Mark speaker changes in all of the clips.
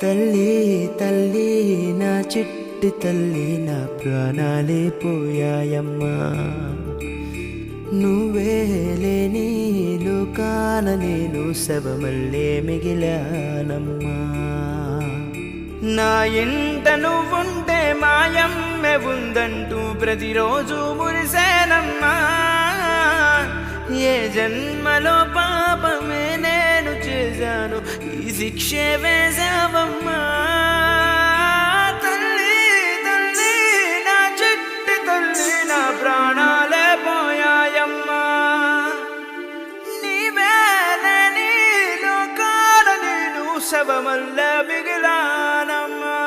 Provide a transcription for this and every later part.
Speaker 1: తల్లి తల్లి నా చిట్టి తల్లి నా ప్రాణాలే పోయాయమ్మా నువ్వే లేని లోకాన నేను శవమల్లే మిగిలానమ్మా నా ఇంట నువ్వుంటే మాయమ్మె ఉందంటూ ప్రతిరోజు మురిసేనమ్మా ఏ జన్మలో పాపమే నేను చేశాను ఈ శిక్షే వేశావమ్మా తల్లి తల్లి నా చిట్టి తల్లి నా ప్రాణాలే పోయాయమ్మా నీవే లేని లోకాన నేను శవమల్లే మిగిలానమ్మా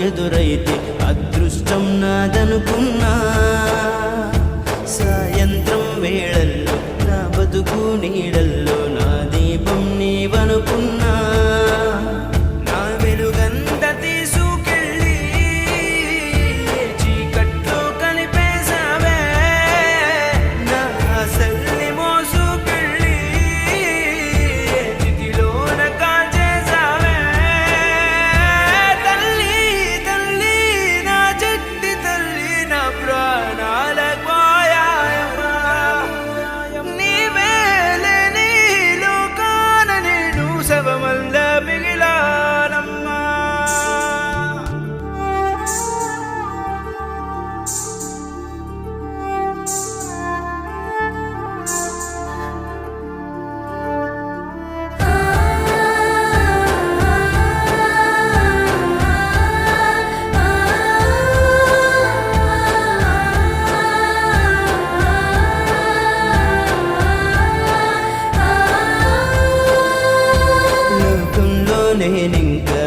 Speaker 1: ఎదురైతే అదృష్టం నాదనుకున్నా సాయంత్రం వేళల్లో నా బతుకు నీడల్లో నా దీపం నీవనుకున్నా నా వెలుగంత తీసుకెళ్ళి చీకట్లో కలిపేశావే నా ఆశల్ని మోసుకెళ్ళి చితిలోన కాల్చేశావే నేనింకా